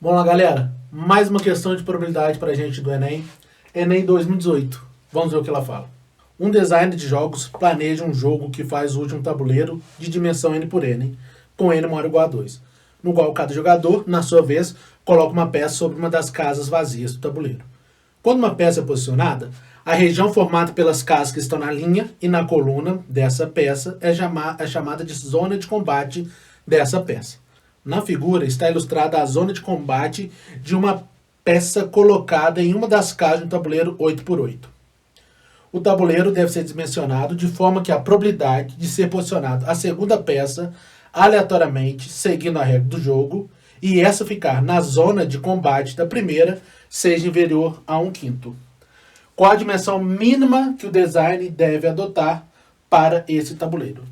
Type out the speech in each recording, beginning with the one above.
Vamos lá, galera. Mais uma questão de probabilidade para a gente do Enem. Enem 2018. Vamos ver o que ela fala. Um designer de jogos planeja um jogo que faz uso de um tabuleiro de dimensão n por n, com n maior ou igual a 2, no qual cada jogador, na sua vez, coloca uma peça sobre uma das casas vazias do tabuleiro. Quando uma peça é posicionada, a região formada pelas casas que estão na linha e na coluna dessa peça é chamada de zona de combate dessa peça. Na figura está ilustrada a zona de combate de uma peça colocada em uma das casas do tabuleiro 8x8. O tabuleiro deve ser dimensionado de forma que a probabilidade de ser posicionado a segunda peça aleatoriamente, seguindo a regra do jogo, e essa ficar na zona de combate da primeira seja inferior a 1/5. Qual a dimensão mínima que o design deve adotar para esse tabuleiro?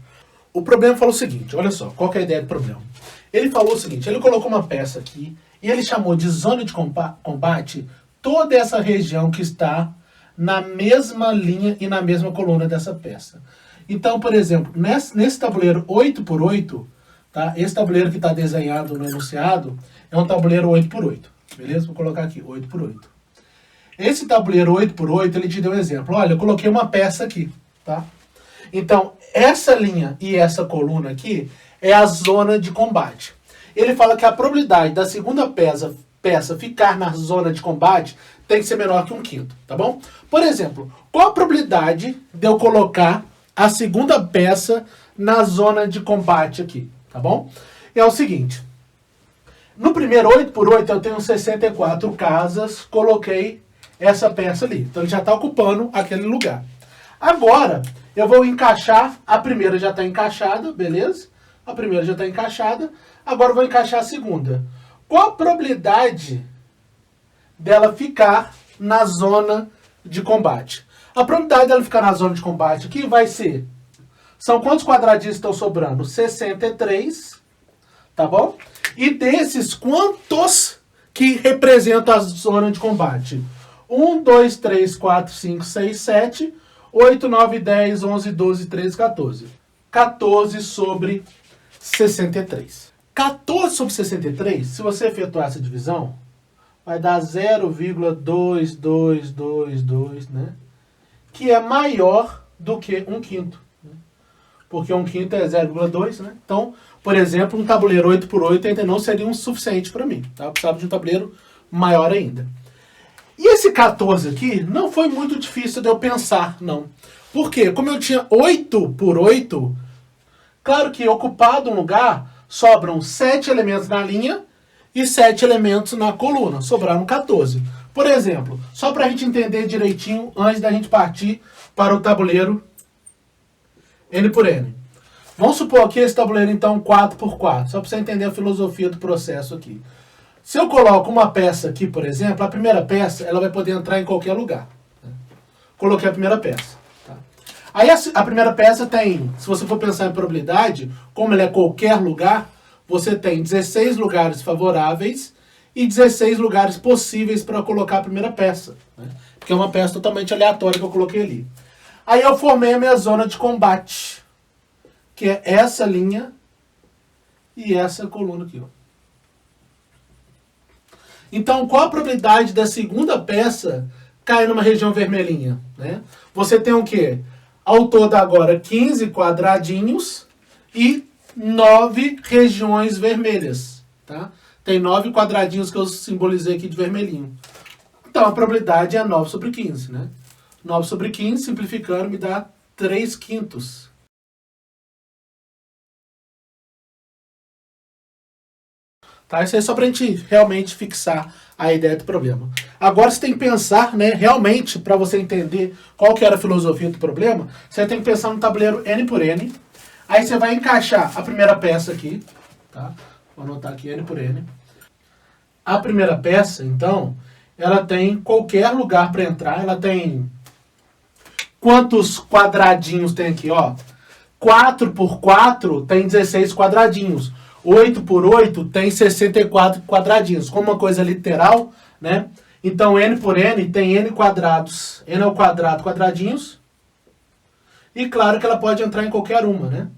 O problema falou o seguinte, olha só, qual que é a ideia do problema? Ele falou o seguinte, ele colocou uma peça aqui e ele chamou de zona de combate toda essa região que está na mesma linha e na mesma coluna dessa peça. Então, por exemplo, nesse tabuleiro 8x8, tá? Esse tabuleiro que está desenhado no enunciado é um tabuleiro 8x8, beleza? Vou colocar aqui, 8x8. Esse tabuleiro 8x8, ele te deu um exemplo. Olha, eu coloquei uma peça aqui, tá? Então, essa linha e essa coluna aqui é a zona de combate. Ele fala que a probabilidade da segunda peça ficar na zona de combate tem que ser menor que 1/5, tá bom? Por exemplo, qual a probabilidade de eu colocar a segunda peça na zona de combate aqui, tá bom? É o seguinte, no primeiro 8x8 eu tenho 64 casas, coloquei essa peça ali. Então ele já está ocupando aquele lugar. Agora, eu vou encaixar, a primeira já está encaixada, beleza? A primeira já está encaixada, agora eu vou encaixar a segunda. Qual a probabilidade dela ficar na zona de combate? A probabilidade dela ficar na zona de combate aqui vai ser, são quantos quadradinhos estão sobrando? 63, tá bom? E desses, quantos que representam a zona de combate? 1, 2, 3, 4, 5, 6, 7, 8, 9, 10, 11, 12, 13, 14. 14 sobre 63. 14 sobre 63, se você efetuar essa divisão, vai dar 0,2222, né? Que é maior do que 1/5. Né? Porque 1/5 é 0,2, né? Então, por exemplo, um tabuleiro 8x8 ainda não seria um suficiente para mim. Tá? Eu precisava de um tabuleiro maior ainda. E esse 14 aqui não foi muito difícil de eu pensar, não. Por quê? Como eu tinha 8x8, claro que ocupado um lugar, sobram 7 elementos na linha e 7 elementos na coluna. Sobraram 14. Por exemplo, só para a gente entender direitinho, antes da gente partir para o tabuleiro N por N. Vamos supor que esse tabuleiro, então, 4x4, só para você entender a filosofia do processo aqui. Se eu coloco uma peça aqui, por exemplo, a primeira peça ela vai poder entrar em qualquer lugar. Né? Coloquei a primeira peça. Tá? Aí a primeira peça tem, se você for pensar em probabilidade, como ela é qualquer lugar, você tem 16 lugares favoráveis e 16 lugares possíveis para colocar a primeira peça. Né? Porque é uma peça totalmente aleatória que eu coloquei ali. Aí eu formei a minha zona de combate, que é essa linha e essa coluna aqui, ó. Então, qual a probabilidade da segunda peça cair numa região vermelhinha? Né? Você tem o quê? Ao todo agora 15 quadradinhos e 9 regiões vermelhas. Tá? Tem 9 quadradinhos que eu simbolizei aqui de vermelhinho. Então, a probabilidade é 9 sobre 15. Né? 9 sobre 15, simplificando, me dá 3/5. Tá? Isso aí é só para a gente realmente fixar a ideia do problema. Agora você tem que pensar, né, realmente, para você entender qual que era a filosofia do problema, você tem que pensar no tabuleiro N por N. Aí você vai encaixar a primeira peça aqui. Tá? Vou anotar aqui N por N. A primeira peça, então, ela tem qualquer lugar para entrar. Ela tem... Quantos quadradinhos tem aqui? Ó? 4x4 tem 16 quadradinhos. 8x8 tem 64 quadradinhos. Como uma coisa literal, né? Então, N por N tem N quadrados. N ao quadrado, quadradinhos. E claro que ela pode entrar em qualquer uma, né?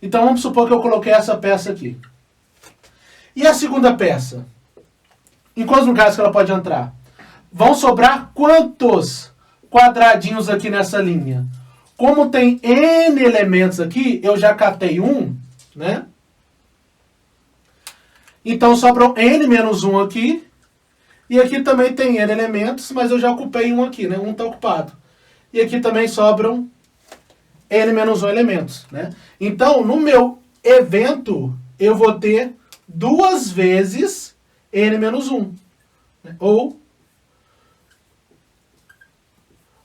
Então, vamos supor que eu coloquei essa peça aqui. E a segunda peça? Em quantos lugares que ela pode entrar? Vão sobrar quantos quadradinhos aqui nessa linha? Como tem N elementos aqui, eu já catei um, né? Então sobrou N menos 1 aqui. E aqui também tem N elementos, mas eu já ocupei um aqui, né? Um está ocupado. E aqui também sobram N menos 1 elementos, né? Então, no meu evento, eu vou ter 2 vezes N menos 1. Né? Ou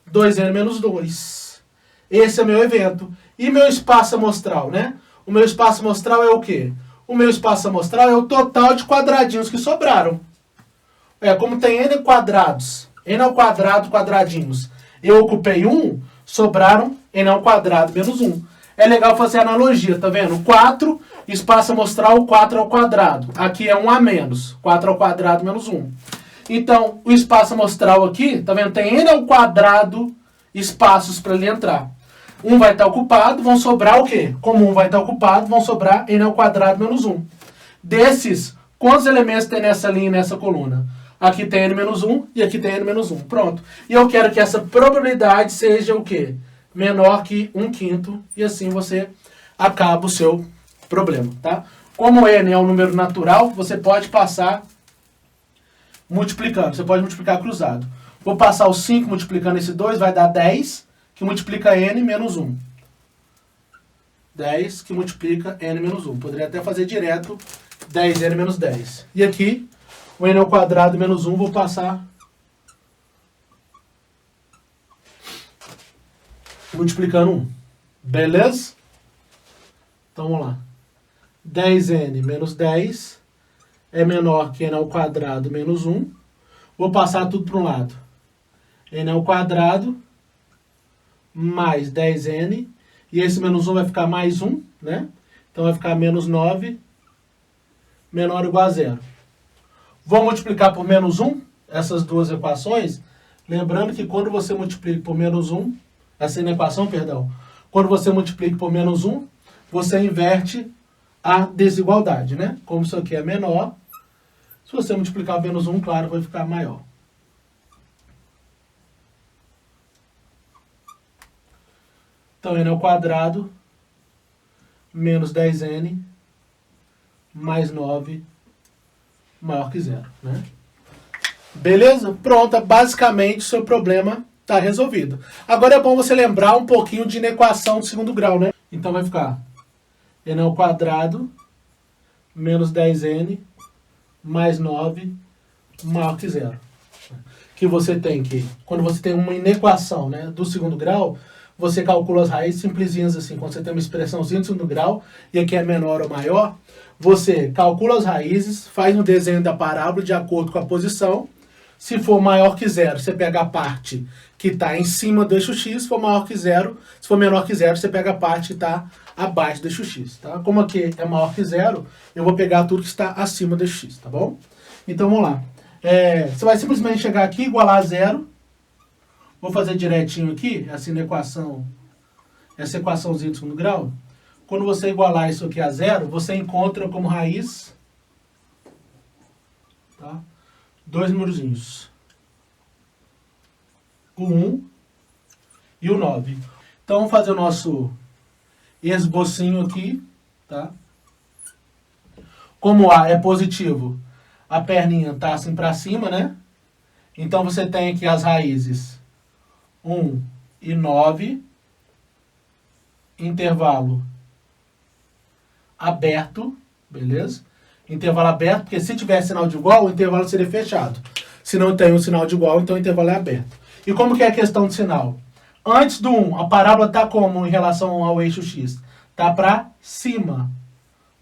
2N menos 2. Esse é meu evento. E meu espaço amostral, né? O meu espaço amostral é o quê? O meu espaço amostral é o total de quadradinhos que sobraram. Como tem N quadrados, N ao quadrado quadradinhos, eu ocupei 1, sobraram N ao quadrado menos 1. É legal fazer analogia, tá vendo? 4, espaço amostral, 4 ao quadrado. Aqui é 1 a menos, 4 ao quadrado menos 1. Então, o espaço amostral aqui, tá vendo? Tem N ao quadrado espaços para ele entrar. 1 vai estar ocupado, vão sobrar o quê? Como 1 vai estar ocupado, vão sobrar N ao quadrado menos 1. Desses, quantos elementos tem nessa linha e nessa coluna? Aqui tem N menos 1 e aqui tem N menos 1. Pronto. E eu quero que essa probabilidade seja o quê? Menor que 1/5. E assim você acaba o seu problema, tá? Como N é um número natural, você pode passar multiplicando. Você pode multiplicar cruzado. Vou passar o 5 multiplicando esse 2, vai dar 10, que multiplica N menos 1. 10 que multiplica N menos 1. Poderia até fazer direto 10N menos 10. E aqui, o N ao quadrado menos 1, vou passar multiplicando 1. Beleza? Então, vamos lá. 10N menos 10 é menor que N ao quadrado menos 1. Vou passar tudo para um lado. N ao quadrado mais 10N. E esse menos 1 vai ficar mais 1, né? Então, vai ficar menos 9 menor ou igual a 0. Vou multiplicar por menos 1 essas duas equações. Lembrando que quando você multiplica por menos 1, essa equação, perdão, quando você multiplica por menos 1, você inverte a desigualdade, né? Como isso aqui é menor, se você multiplicar por menos 1, claro, vai ficar maior. Então, N ao quadrado menos 10N mais 9 maior que 0, né? Beleza? Pronto, basicamente o seu problema está resolvido. Agora é bom você lembrar um pouquinho de inequação de segundo grau, né? Então vai ficar N ao quadrado menos 10N mais 9 maior que 0. Que você tem que, quando você tem uma inequação, né, do segundo grau, você calcula as raízes simplesinhas assim. Quando você tem uma expressãozinha de segundo grau, e aqui é menor ou maior, você calcula as raízes, faz um desenho da parábola de acordo com a posição. Se for maior que 0, você pega a parte que está em cima do eixo x. Se for maior que 0, se for menor que 0, você pega a parte que está abaixo do eixo x. Tá? Como aqui é maior que 0, eu vou pegar tudo que está acima do eixo x, tá bom? Então vamos lá. Você vai simplesmente chegar aqui, igualar a 0. Vou fazer direitinho aqui, essa equaçãozinha de segundo grau. Quando você igualar isso aqui a 0, você encontra como raiz, tá, dois númerozinhos. O 1 e o 9. Então, vamos fazer o nosso esbocinho aqui, tá? Como A é positivo, a perninha está assim para cima, né? Então, você tem aqui as raízes 1 e 9, intervalo aberto, beleza? Intervalo aberto, porque se tiver sinal de igual, o intervalo seria fechado. Se não tem um sinal de igual, então o intervalo é aberto. E como que é a questão de sinal? Antes do 1, a parábola está como em relação ao eixo x? Está para cima,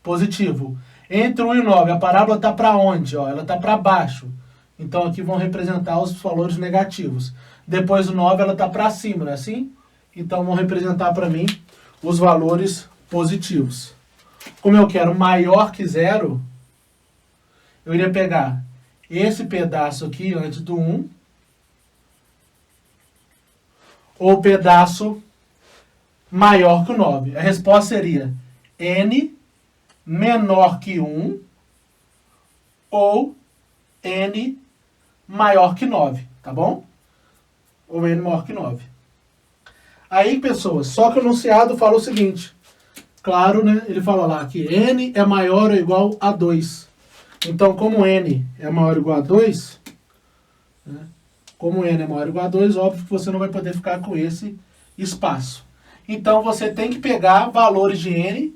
positivo. Entre 1 e 9, a parábola está para onde? Ó, ela está para baixo. Então aqui vão representar os valores negativos. Depois do 9, ela está para cima, não é assim? Então vão representar para mim os valores positivos. Como eu quero maior que 0, eu iria pegar esse pedaço aqui antes do 1, ou o pedaço maior que o 9. A resposta seria n menor que 1 ou n maior que 9, tá bom? Ou n maior que 9. Aí, pessoas, só que o enunciado fala o seguinte, claro, né? Ele fala lá que n é maior ou igual a 2. Então, como n é maior ou igual a 2, né? Como n é maior ou igual a 2, óbvio que você não vai poder ficar com esse espaço. Então, você tem que pegar valores de n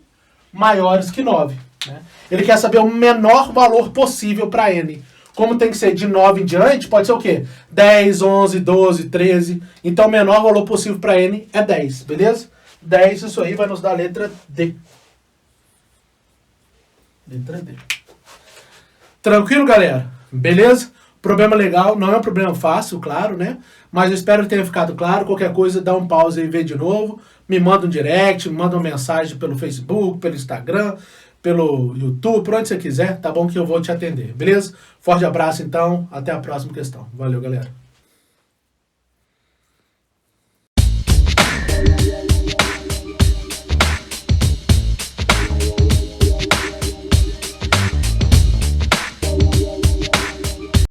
maiores que 9. Né? Ele quer saber o menor valor possível para n. Como tem que ser de 9 em diante, pode ser o quê? 10, 11, 12, 13. Então, o menor valor possível para n é 10, beleza? 10, isso aí vai nos dar a letra D. Letra D. Tranquilo, galera? Beleza? Problema legal, não é um problema fácil, claro, né? Mas eu espero que tenha ficado claro. Qualquer coisa, dá um pause e vê de novo. Me manda um direct, me manda uma mensagem pelo Facebook, pelo Instagram, pelo YouTube, por onde você quiser, tá bom? Que eu vou te atender, beleza? Forte abraço, então. Até a próxima questão. Valeu, galera.